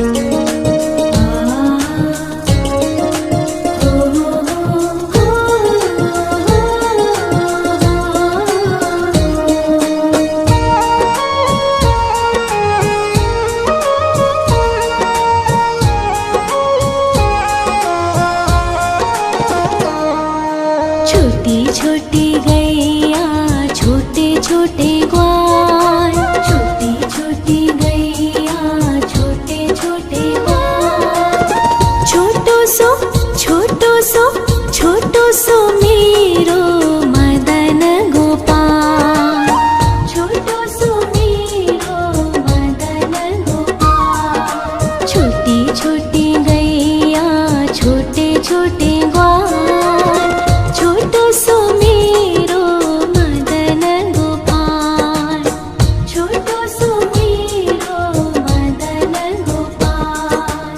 छोटी छोटी गैया छोटे छोटे ग्वाल, छोटी छोटी गैया छोटे छोटे ग्वाल। छोटो सो मेरो मदन गोपाल, छोटो सो मेरो मदन गोपाल। छोटी छोटी गैया छोटे छोटे ग्वाल, छोटो सो मेरो मदन गोपाल, छोटो सो मेरो मदन गोपाल।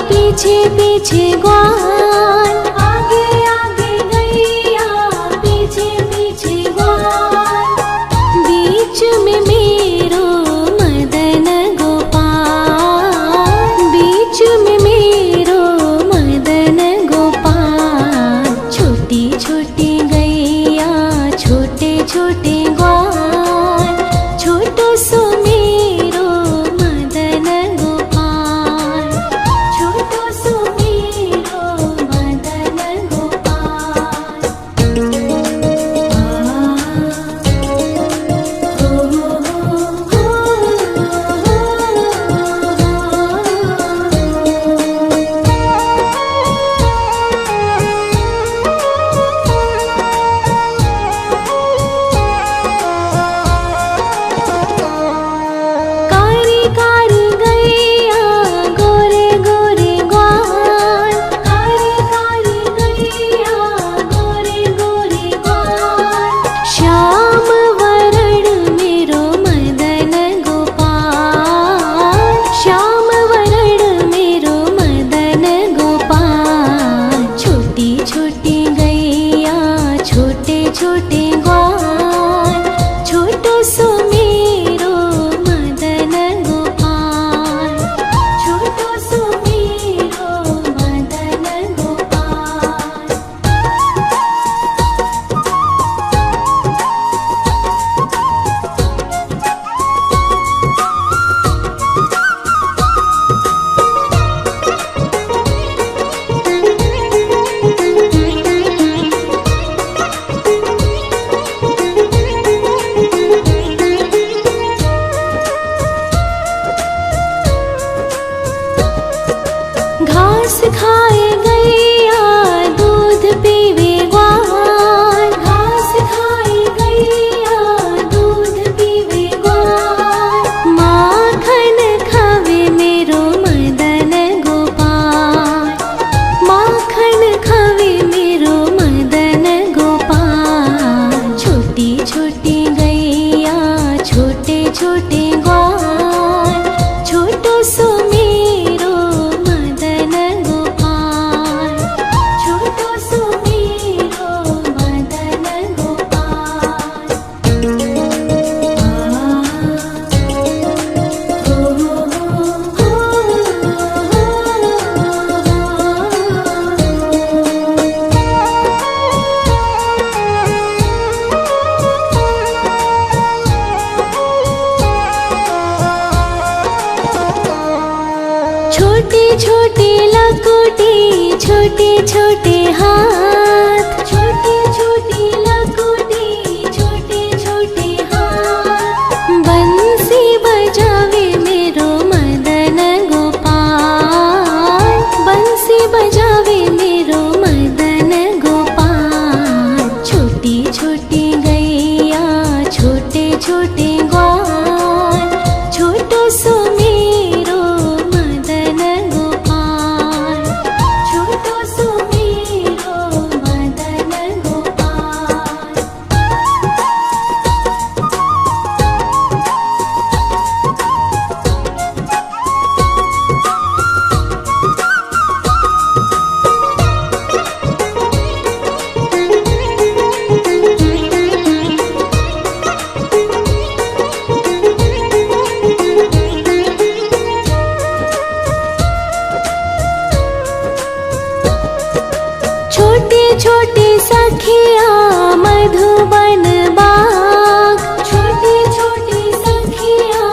पीछे पीछे ग्वाल, आगे आगे गैया पीछे पीछे ग्वाल। बीच में मेरो मदन गोपाल, बीच में मेरो मदन गोपाल। छोटी छोटी गैया छोटे छोटे ग्वाल, छोटो सो मेरो मदन गोपाल, छोटो सो मेरो मदन गोपाल। कारी कारी गैया गोरे गोरे ग्वाल, कारी कारी गैया गोरे गोरे ग्वाल। श्याम वरण मेरो मदन गोपाल, श्याम वरण मेरो मदन गोपाल। छोटी छोटी गैया छोटे छोटे ग्वाल, छोटो सो मेरो मदन गोपाल, छोटो सो मेरो मदन गोपाल। घास खाए गैया दूध पीवे ग्वाल, घास खाए गैया दूध पीवे ग्वाल। माखन खावे मेरो मदन गोपाल, माखन खावे मेरो मदन गोपाल। छोटी छोटी गैया छोटे छोटे ग्वाल, छोटो सो मेरो मदन गोपाल, छोटो सो मेरो मदन गोपाल। छोटी छोटी लकोटी छोटे छोटे हाथ, छोटी छोटी लकोटी छोटे छोटे हाथ। बंसी बजावे मेरो मदन गोपाल, बंसी बजावे मेरो मदन गोपाल। छोटी छोटी गैया छोटे छोटे ग्वाल, छोटो सो मेरो मदन गोपाल, छोटी सखिया मधुबन बाग, छोटी छोटी सखिया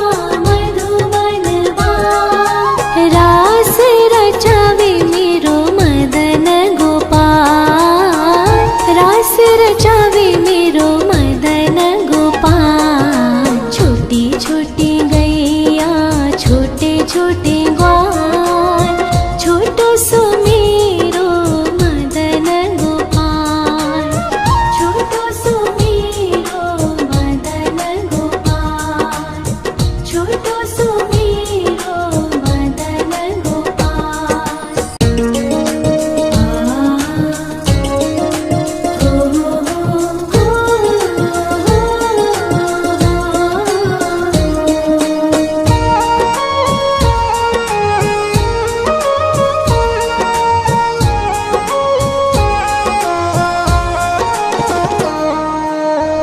मधुबन बाग। रास रचावे मेरो मदन गोपाल, रास रचावे मेरो मदन गोपाल। छोटी छोटी गैया छोटे छोटे ग्वाल, छोटो सो मेरो मदन गोपाल, छोटो सो मेरो मदन गोपाल, छोटो सो मेरो मदन गोपाल।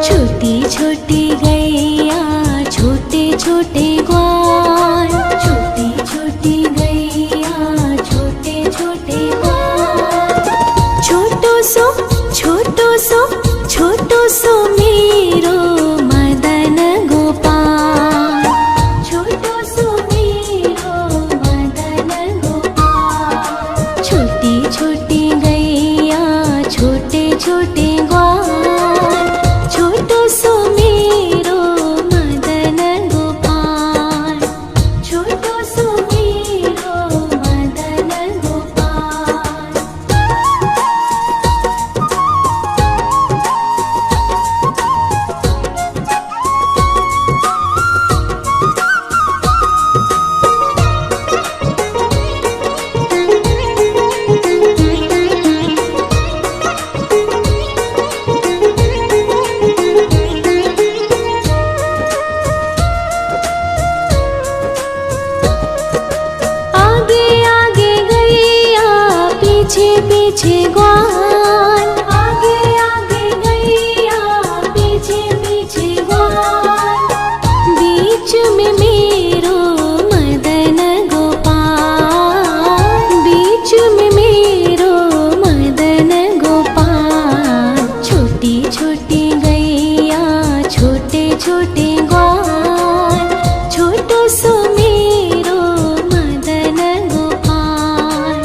छोटी छोटी गैया छोटे छोटे ग्वाल, छोटी छोटी गैया छोटे छोटे ग्वाल। छोटो सो छोटो सो छोटो सो मेरो मदन गोपाल, छोटो सो मेरो मदन गोपाल। छोटी छोटी गैया छोटे छोटे ग्वाल, छोटो सो मेरो मदन गोपाल, छोटो सो मेरो मदन गोपाल। आगे आगे गैया पीछे पीछे ग्वाल, आगे आगे गैया पीछे पीछे ग्वाल। बीच में मेरो मदन गोपाल, बीच में मेरो मदन गोपाल। छोटी छोटी गैया छोटे छोटे ग्वाल, छोटो सो मेरो मदन गोपाल,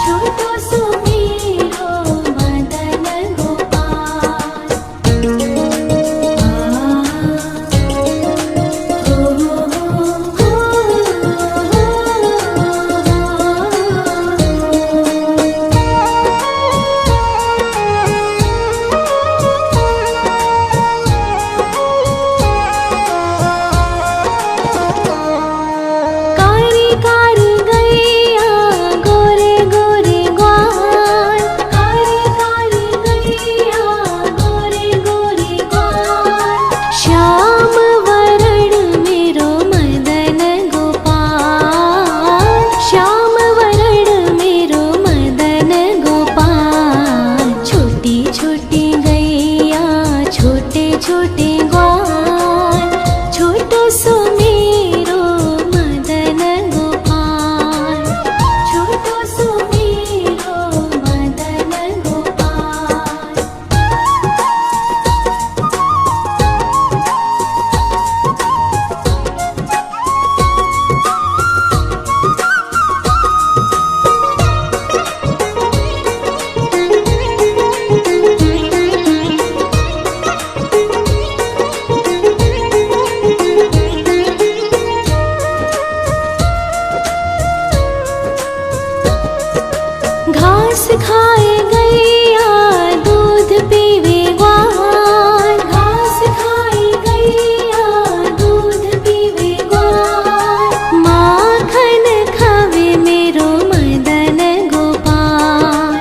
छोटो सो मेरो मदन गोपाल। कारी कारी गैया गोरे गोरे ग्वाल, कारी कारी गैया गोरे गोरे ग्वाल। श्याम वरण मेरो मदन गोपाल, श्याम वरण मेरो मदन गोपाल। छोटी छोटी गैया छोटे छोटे ग्वाल, छोटो सो मेरो मदन गोपाल, छोटो सो मेरो मदन गोपाल। घास खाए गैया दूध पीवे ग्वाल, घास खाए गैया दूध पीवे ग्वाल। माखन खावे मेरो मदन गोपाल,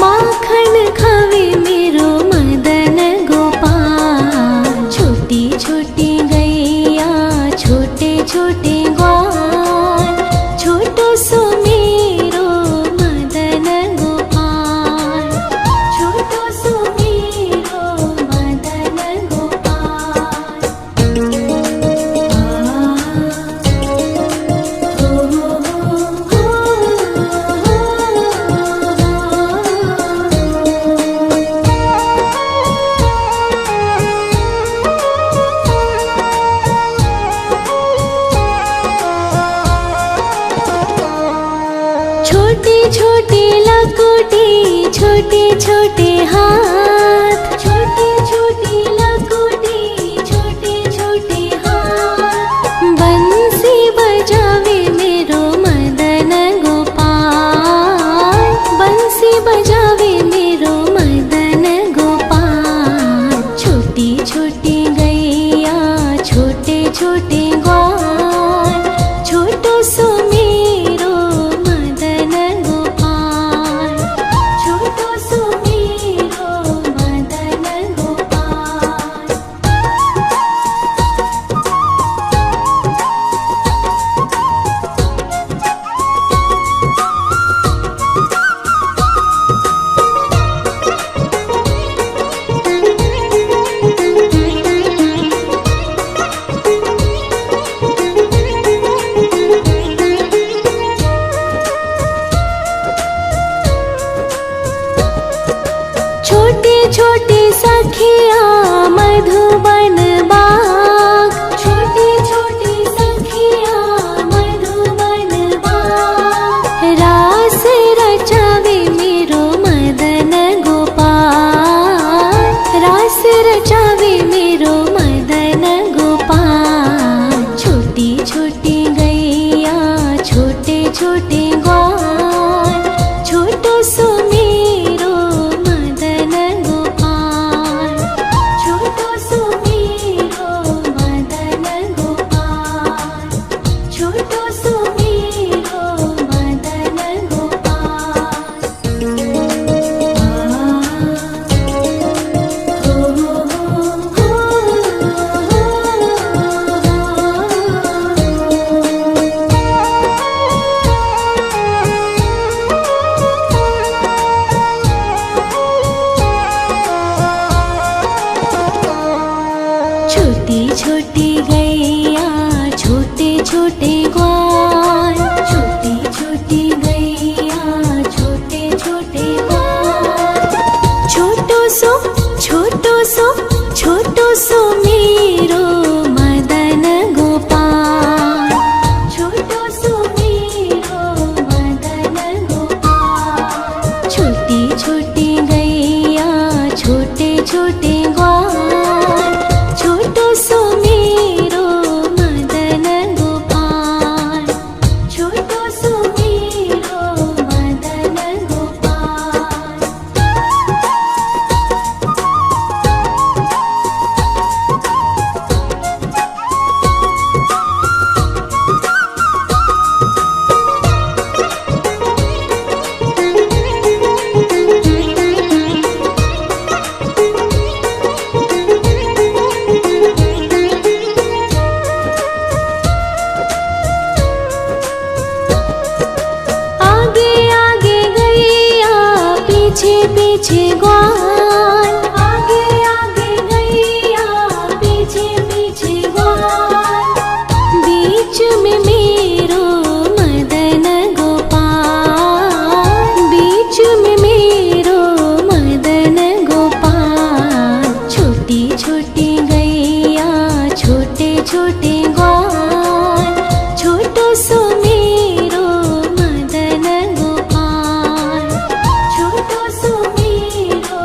माखन खावे मेरो मदन गोपाल। छोटी छोटी गैया छोटे छोटे ग्वाल, छोटो सो मेरो मदन गोपाल, छोटे छोटे लकोटे छोटे छोटे हाथ, छोटे छोटे लकोटे छोटे छोटे हाथ। बंसी बजावे मेरो मदन गोपाल, बंसी बजावे मेरो मदन गोपाल। छोटी छोटी गैया छोटे छोटे ग्वाल, छोटो सो मेरो मदन गोपाल, छोटो सो मेरो मदन गोपाल। छोटे छोटे सखिया मधुबन बाग, छोटे छोटे सखिया मधुबन बाग। रास रचावे मेरो मदन गोपाल, रास रचावे मेरो मदन गोपाल। छोटी छोटी गैया छोटे छोटे ग्वाल, छोटो सो मेरो मदन गोपाल, छोटो सो मेरो मदन गोपाल, छोटो सो मेरो मदन गोपाल। छोटी छोटी गैया छोटे छोटे ग्वाल, छोटी छोटी गैया छोटे छोटे ग्वाल। छोटो सो छोटो सो मेरो मदन गोपाल, छोटो सो मेरो मदन गोपाल। छोटी छोटी गैया छोटे छोटे ग्वाल, छोटो सो मेरो मदन गोपाल, छोटो सो मेरो मदन गोपाल। आगे आगे गैया पीछे पीछे ग्वाल, आगे आगे गैया पीछे पीछे ग्वाल। बीच में मेरो मदन गोपाल, बीच में मेरो मदन गोपाल। छोटी छोटी गैया छोटे छोटे ग्वाल, छोटो सो मेरो मदन गोपाल, छोटो सो मेरो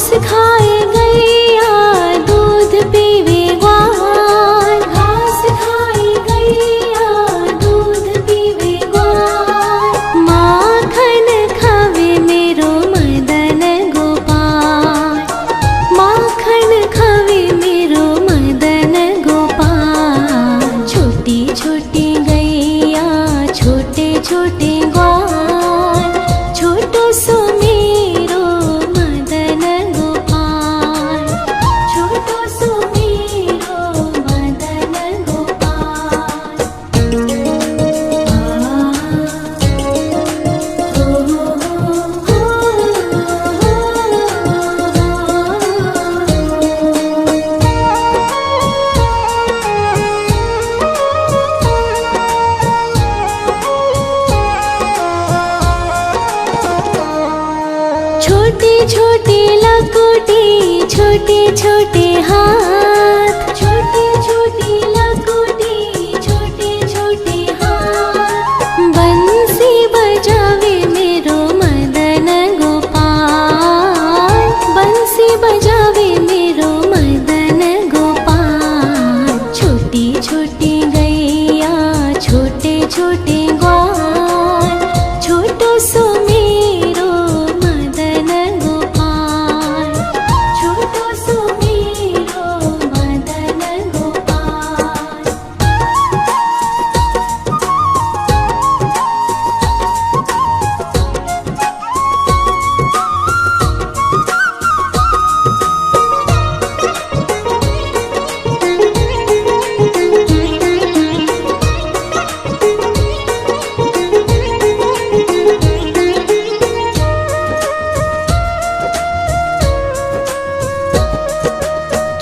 घास खाए गैया दूध पीवे ग्वाल, घास खाए गैया दूध पीवे ग्वाल, माखन खावे मेरो मदन गोपाल, माखन खावे मेरो मदन गोपाल। छोटी छोटी गैया छोटे छोटे ग्वाल, छोटो सो मेरो मदन गोपाल, छोटो सो मेरो मदन गोपाल। छोटे छोटे लकोटी छोटे छोटे हाथ, छोटे छोटे लकोटी छोटे छोटे हाथ, बंसी बजावे मेरो मदन गोपाल, बंसी बजावे मेरो मदन गोपाल। छोटी छोटी गैया छोटे छोटे ग्वाल, छोटो सो मेरो मदन गोपाल, छोटो सो मेरो मदन गोपाल।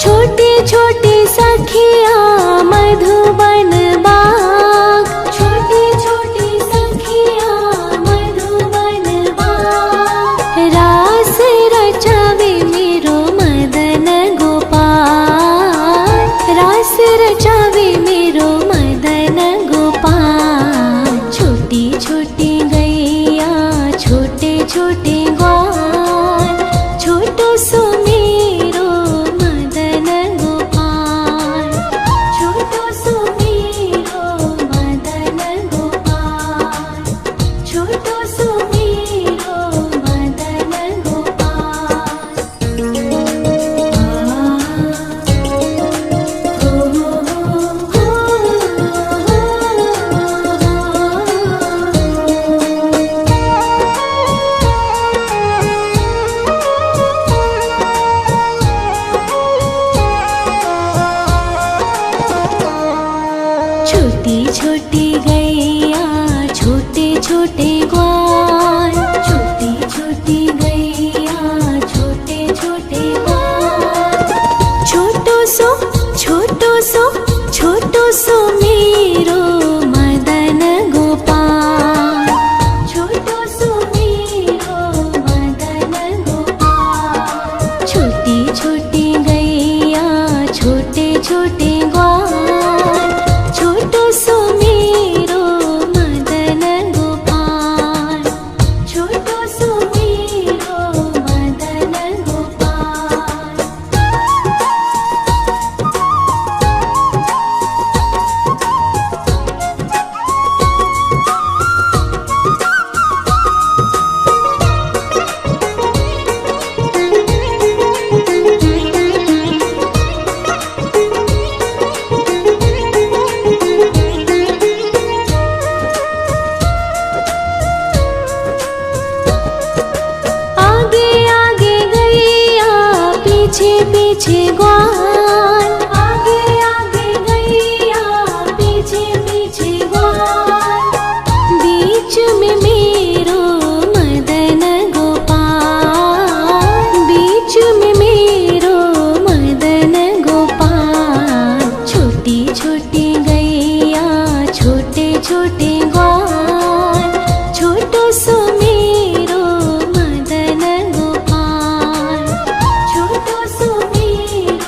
छोटे छोटे सखिया मधुबन बाग, छोटे छोटे सखिया मधुबन बाग, रास रचावे मेरो मदन गोपाल, रास रचावे मेरो मदन गोपाल। छोटी छोटी गैया छोटे छोटे ग्वाल, छोटो सो मेरो मदन गोपाल, छोटो सो मेरो मदन गोपाल, छोटो सो मेरो मदन छोटी छोटी गैया छोटे छोटे ग्वाल, छोटी छोटी गैया छोटे छोटे ग्वाल, छोटो सो छोटो सो छोटो सो मेरो मदन गोपाल, छोटो सो मेरो मदन गोपाल। छोटी छोटी गैया छोटे छोटे ग्वाल, छोटो सो मेरो मदन गोपाल, छोटो सो मेरो मदन गोपाल। आगे आगे गैया पीछे पीछे ग्वाल, आगे आगे गैया पीछे पीछे ग्वाल, बीच में मेरो मदन गोपाल, बीच में मेरो मदन गोपाल। छोटी छोटी गैया छोटे छोटे ग्वाल, छोटो सो मेरो मदन गोपाल, छोटो सो मेरो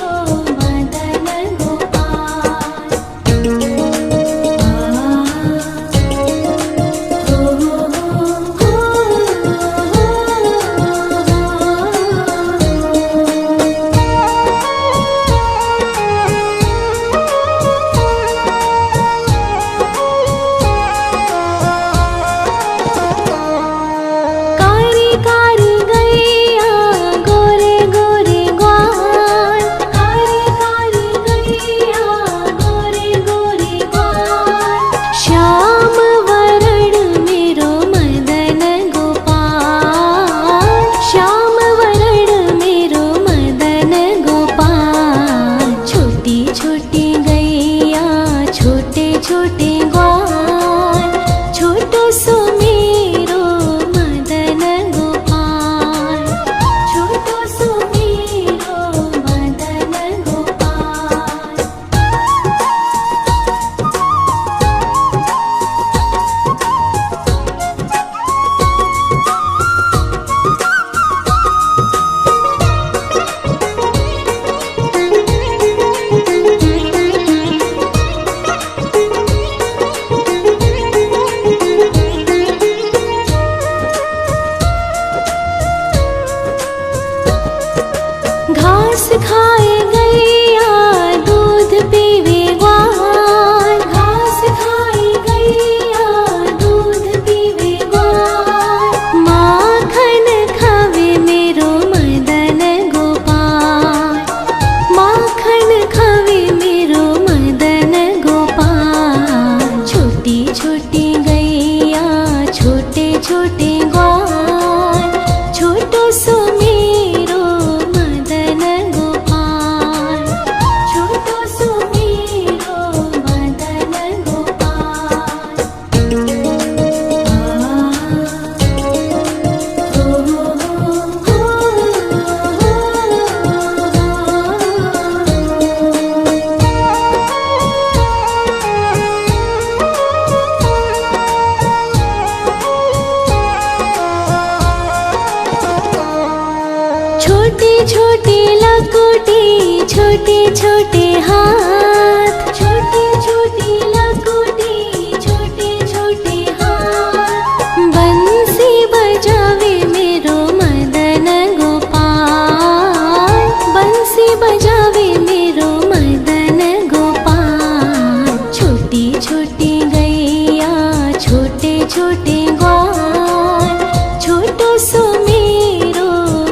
छोटे छोटे लकुटी छोटे छोटे हाथ, छोटे छोटे लकुटी छोटे छोटे हाथ। बंसी बजावे मेरो मदन गोपाल, बंसी बजावे मेरो मदन गोपाल। छोटी छोटी गैया छोटे छोटे ग्वाल, छोटो सो मेरो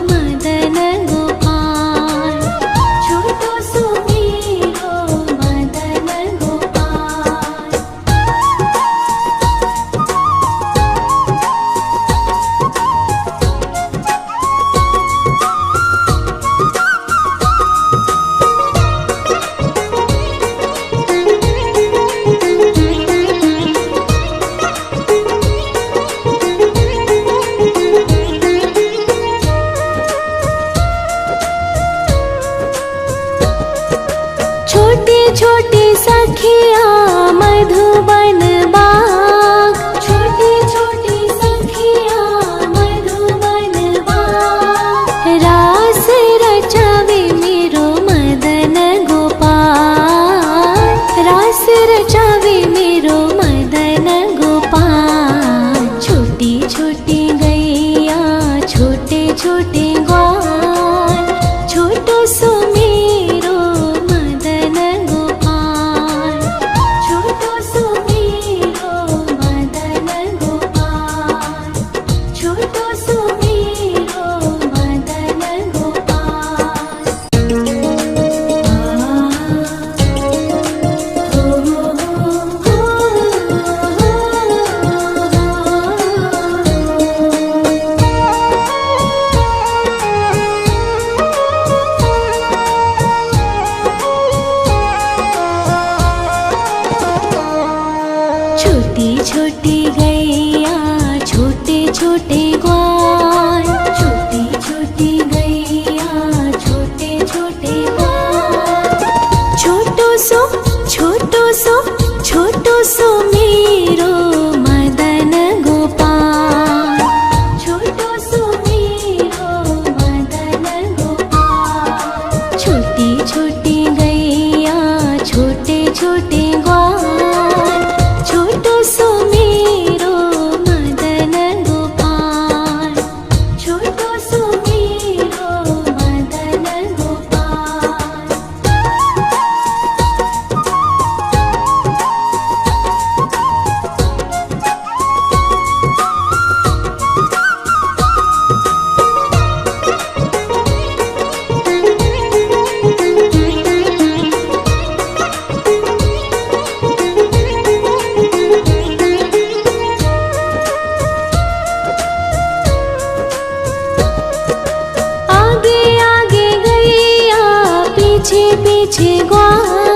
मदन गोपाल, छोटो सो मेरो मदन गोपाल। छोटे छोटे सखिया मधुबन बाग, छोटे छोटे सखिया मधुबन बाग। रास रचावे मेरो मदन गोपाल, रास रचावे मेरो मदन गोपाल। छोटी छोटी गैया छोटे छोटे ग्वाल, छोटो सो मेरो मदन गोपाल, छोटो सो मेरो मदन गोपाल, छोटो सो मेरो मदन गोपाल। छोटी छोटी गैया छोटे छोटे ग्वाल, छोटी छोटी गैया छोटे छोटे ग्वाल। छोटो सो छोटो सो मेरो मदन गोपाल, छोटो सो मेरो मदन गोपाल। छोटी छोटी गैया छोटे छोटे ग्वाल, छोटो सो मेरो मदन गोपाल, छोटो सो मेरो मदन गोपाल। आगे आगे गैया पीछे पीछे ग्वाल,